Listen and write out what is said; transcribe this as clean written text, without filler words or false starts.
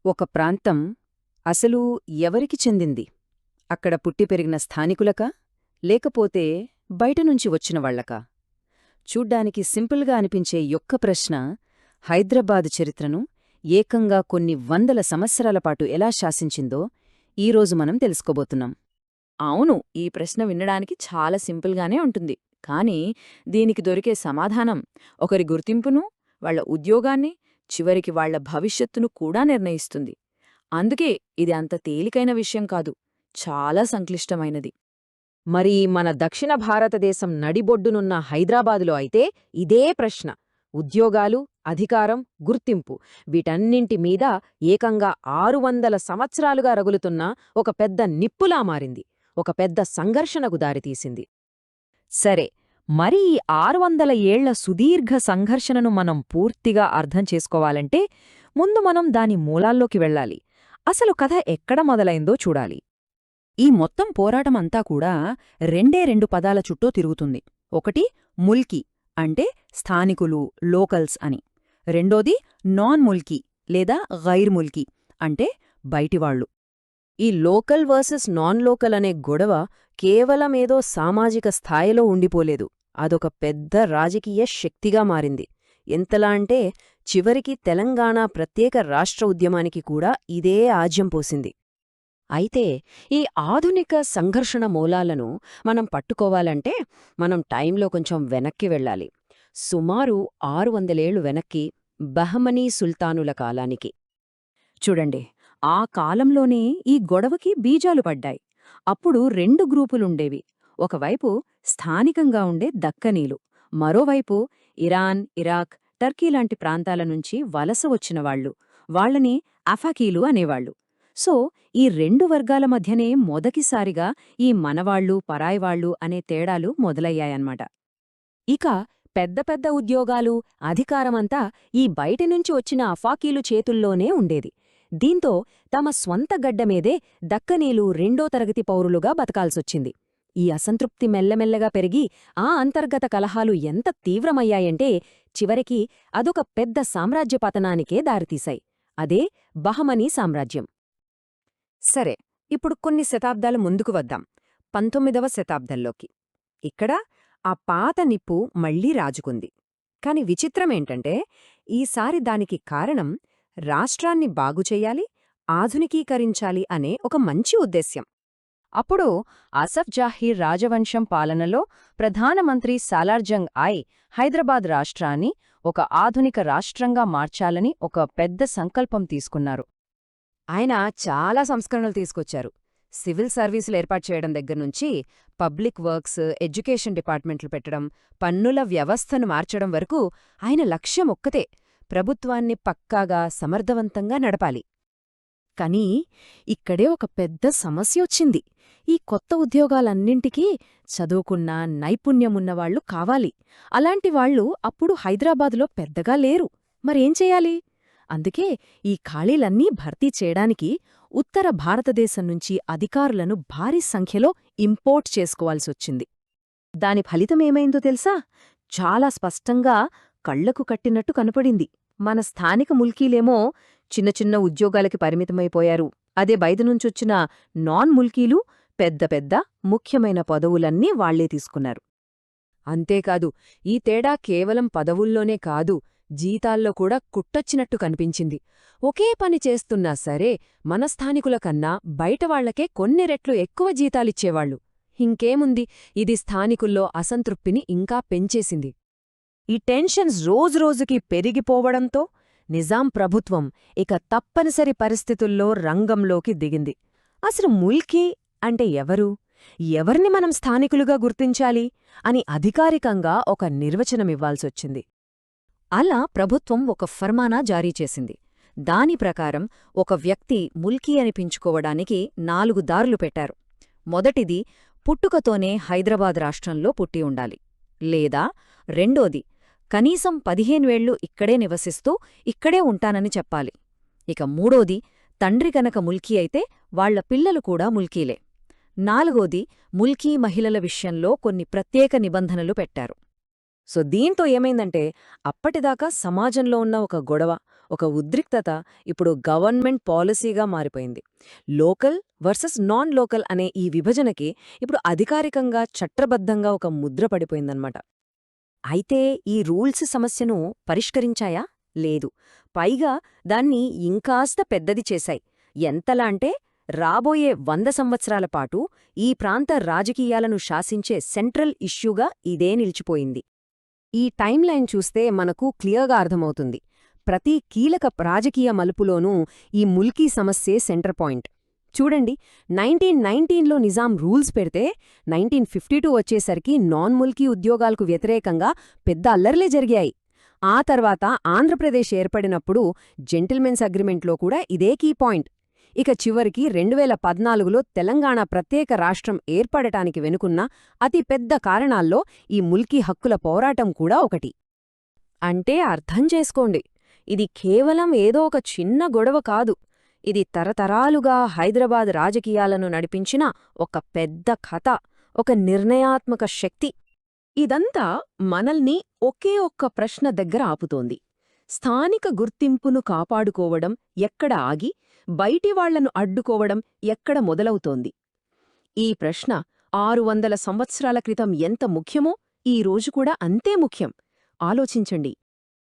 ఒక ప్రాంతం అసలు ఎవరికి చెందింది? అక్కడ పుట్టి పెరిగిన స్థానికులకా లేకపోతే బయటనుంచి వచ్చినవాళ్లకా? చూడ్డానికి సింపుల్గా అనిపించే యొక్క ప్రశ్న హైదరాబాదు చరిత్రను ఏకంగా కొన్ని వందల సంవత్సరాలపాటు ఎలా శాసించిందో ఈరోజు మనం తెలుసుకోబోతున్నాం. అవును, ఈ ప్రశ్న వినడానికి చాలా సింపుల్గానే ఉంటుంది. కానీ దీనికి దొరికే సమాధానం ఒకరి గుర్తింపును, వాళ్ల ఉద్యోగాన్ని, చివరికి వాళ్ల భవిష్యత్తును కూడా నిర్ణయిస్తుంది. అందుకే ఇది అంత తేలికైన విషయం కాదు, చాలా సంక్లిష్టమైనది. మరి మన దక్షిణ భారతదేశం నడిబొడ్డునున్న హైదరాబాదులో అయితే ఇదే ప్రశ్న. ఉద్యోగాలు, అధికారం, గుర్తింపు వీటన్నింటి మీద ఏకంగా 600 సంవత్సరాలుగా రగులుతున్న ఒక పెద్ద నిప్పులా మారింది, ఒక పెద్ద సంఘర్షణకు దారితీసింది. సరే, మరి ఈ 600 ఏళ్ల సుదీర్ఘ సంఘర్షణను మనం పూర్తిగా అర్థం చేసుకోవాలంటే ముందు మనం దాని మూలాల్లోకి వెళ్ళాలి. అసలు కథ ఎక్కడ మొదలైందో చూడాలి. ఈ మొత్తం పోరాటమంతా కూడా రెండు పదాల చుట్టూ తిరుగుతుంది. ఒకటి ముల్కీ అంటే స్థానికులు, లోకల్స్ అని. రెండోది నాన్ ముల్కీ లేదా గైర్ ముల్కీ అంటే బయటివాళ్లు. ఈ లోకల్ వర్సెస్ నాన్ లోకల్ అనే గొడవ కేవలమేదో సామాజిక స్థాయిలో ఉండిపోలేదు, అదొక పెద్ద రాజకీయ శక్తిగా మారింది. ఎంతలా అంటే చివరికి తెలంగాణ ప్రత్యేక రాష్ట్ర ఉద్యమానికి కూడా ఇదే ఆజ్యం పోసింది. అయితే ఈ ఆధునిక సంఘర్షణ మూలాలను మనం పట్టుకోవాలంటే మనం టైంలో కొంచెం వెనక్కి వెళ్ళాలి. సుమారు 600 ఏళ్లు వెనక్కి, బహమనీ సుల్తానుల కాలానికి. చూడండి, ఆ కాలంలోనే ఈ గొడవకి బీజాలు పడ్డాయి. అప్పుడు 2 గ్రూపులుండేవి. ఒకవైపు స్థానికంగా ఉండే దక్కనీలు, మరోవైపు ఇరాన్, ఇరాక్, టర్కీ లాంటి ప్రాంతాల నుంచి వలస వచ్చినవాళ్లు. వాళ్లని అఫాకీలు అనేవాళ్లు. సో ఈ 2 వర్గాల మధ్యనే మొదటిసారిగా ఈ మనవాళ్లు, పరాయివాళ్లు అనే తేడాలు మొదలయ్యాయన్నమాట. ఇక పెద్ద పెద్ద ఉద్యోగాలు, అధికారమంతా ఈ బయటినుంచి వచ్చిన అఫాకీలు చేతుల్లోనే ఉండేది. దీంతో తమ స్వంత గడ్డమీదే దక్కనీలు 2వ తరగతి పౌరులుగా బతకాల్సొచ్చింది. ఈ అసంతృప్తి మెల్లమెల్లగా పెరిగి ఆ అంతర్గత కలహాలు ఎంత తీవ్రమయ్యాయంటే చివరికి అదొక పెద్ద సామ్రాజ్యపతనానికే దారితీశాయి. అదే బహమనీ సామ్రాజ్యం. సరే, ఇప్పుడు కొన్ని శతాబ్దాల ముందుకు వద్దాం, 19వ శతాబ్దంలోకి. ఇక్కడ ఆ పాత నిప్పు మళ్లీ రాజుకుంది. కాని విచిత్రమేంటంటే ఈసారి దానికి కారణం రాష్ట్రాన్ని బాగుచెయ్యాలి, ఆధునికీకరించాలి అనే ఒక మంచి ఉద్దేశ్యం. అప్పుడు అసఫ్ జాహీర్ రాజవంశం పాలనలో ప్రధానమంత్రి సాలార్జంగ్ హైదరాబాద్ రాష్ట్రాన్ని ఒక ఆధునిక రాష్ట్రంగా మార్చాలని ఒక పెద్ద సంకల్పం తీసుకున్నారు. ఆయన చాలా సంస్కరణలు తీసుకొచ్చారు. సివిల్ సర్వీసులు ఏర్పాటు చేయడం దగ్గర్నుంచి పబ్లిక్ వర్క్స్, ఎడ్యుకేషన్ డిపార్ట్మెంట్లు పెట్టడం, పన్నుల వ్యవస్థను మార్చడం వరకు ఆయన లక్ష్యం ఒక్కతే: ప్రభుత్వాన్ని పక్కాగా, సమర్థవంతంగా నడపాలి. కానీ ఇక్కడే ఒక పెద్ద సమస్యొచ్చింది. ఈ కొత్త ఉద్యోగాలన్నింటికీ చదువుకున్న, నైపుణ్యమున్నవాళ్లు కావాలి. అలాంటి వాళ్లు అప్పుడు హైదరాబాదులో పెద్దగా లేరు. మరేం చెయ్యాలి? అందుకే ఈ ఖాళీలన్నీ భర్తీ చేయడానికి ఉత్తర భారతదేశం నుంచి అధికారులను భారీ సంఖ్యలో ఇంపోర్ట్ చేసుకోవాల్సొచ్చింది. దాని ఫలితమేమైందో తెలుసా? చాలా స్పష్టంగా కళ్లకు కట్టినట్టు కనపడింది. మన స్థానిక ముల్కీలేమో చిన్న చిన్న ఉద్యోగాలకి పరిమితమైపోయారు. అదే బయటనుంచొచ్చిన నాన్ ముల్కీలు పెద్ద పెద్ద ముఖ్యమైన పదవులన్నీ వాళ్లే తీసుకున్నారు. అంతేకాదు, ఈ తేడా కేవలం పదవుల్లోనే కాదు, జీతాల్లో కూడా కుట్టొచ్చినట్టు కనిపించింది. ఒకే పని చేస్తున్నా సరే మన స్థానికుల కన్నా బయటవాళ్లకే కొన్ని రెట్లు ఎక్కువ జీతాలిచ్చేవాళ్లు. ఇంకేముంది, ఇది స్థానికుల్లో అసంతృప్తిని ఇంకా పెంచేసింది. ఈ టెన్షన్స్ రోజురోజుకీ పెరిగిపోవడంతో నిజాం ప్రభుత్వం ఇక తప్పనిసరి పరిస్థితుల్లో రంగంలోకి దిగింది. అసలు ముల్కీ అంటే ఎవరు? ఎవరిని మనం స్థానికులుగా గుర్తించాలి అని అధికారికంగా ఒక నిర్వచనమివ్వాల్సొచ్చింది. అలా ప్రభుత్వం ఒక ఫర్మానా జారీ చేసింది. దాని ప్రకారం ఒక వ్యక్తి ముల్కీ అనిపించుకోవడానికి 4 దారులు పెట్టారు. మొదటిది, పుట్టుకతోనే హైదరాబాద్ రాష్ట్రంలో పుట్టి ఉండాలి. లేదా రెండోది, కనీసం 15 ఏళ్లు ఇక్కడే నివసిస్తూ ఇక్కడే ఉంటానని చెప్పాలి. ఇక మూడోది, తండ్రి గనక ముల్కీ అయితే వాళ్ల పిల్లలు కూడా ముల్కీలే. నాలుగోది, ముల్కీ మహిళల విషయంలో కొన్ని ప్రత్యేక నిబంధనలు పెట్టారు. సో దీంతో ఏమైందంటే అప్పటిదాకా సమాజంలో ఉన్న ఒక గొడవ, ఒక ఉద్రిక్తత ఇప్పుడు గవర్నమెంట్ పాలసీగా మారిపోయింది. లోకల్ వర్సెస్ నాన్ లోకల్ అనే ఈ విభజనకి ఇప్పుడు అధికారికంగా చట్టబద్ధంగా ఒక ముద్ర పడిపోయిందన్నమాట. అయితే ఈ రూల్స్ సమస్యను పరిష్కరించాయా? లేదు. పైగా దాన్ని ఇంకాస్త పెద్దది చేశాయి. ఎంతలా అంటే రాబోయే 100 సంవత్సరాల పాటు ఈ ప్రాంత రాజకీయాలను శాసించే సెంట్రల్ ఇష్యూగా ఇదే నిలిచిపోయింది. ఈ టైమ్లైన్ చూస్తే మనకు క్లియర్గా అర్థమవుతుంది. ప్రతి కీలక రాజకీయ మలుపులోనూ ఈ ముల్కీ సమస్యే సెంటర్ పాయింట్. చూడండి, 1919లో నిజాం రూల్స్ పెడితే 1952 వచ్చేసరికి నాన్ ముల్కీ ఉద్యోగాలకు వ్యతిరేకంగా పెద్ద అల్లర్లే జరిగాయి. ఆ తర్వాత ఆంధ్రప్రదేశ్ ఏర్పడినప్పుడు జెంటిల్మెన్స్ అగ్రిమెంట్లో కూడా ఇదే కీ పాయింట్. ఇక చివరికి 2014లో తెలంగాణ ప్రత్యేక రాష్ట్రం ఏర్పడటానికి వెనుకున్న అతి పెద్ద కారణాల్లో ఈ ముల్కీ హక్కుల పోరాటం కూడా ఒకటి. అంటే అర్థం చేసుకోండి, ఇది కేవలం ఏదో ఒక చిన్న గొడవ కాదు. ఇది తరతరాలుగా హైదరాబాద్ రాజకీయాలను నడిపించిన ఒక పెద్ద కథ, ఒక నిర్ణయాత్మక శక్తి. ఇదంతా మనల్ని ఒకే ఒక్క ప్రశ్న దగ్గర ఆపుతోంది. స్థానిక గుర్తింపును కాపాడుకోవడం ఎక్కడ ఆగి, బయటివాళ్లను అడ్డుకోవడం ఎక్కడ మొదలవుతోంది? ఈ ప్రశ్న 600 సంవత్సరాల క్రితం ఎంత ముఖ్యమో ఈ రోజు కూడా అంతే ముఖ్యం. ఆలోచించండి.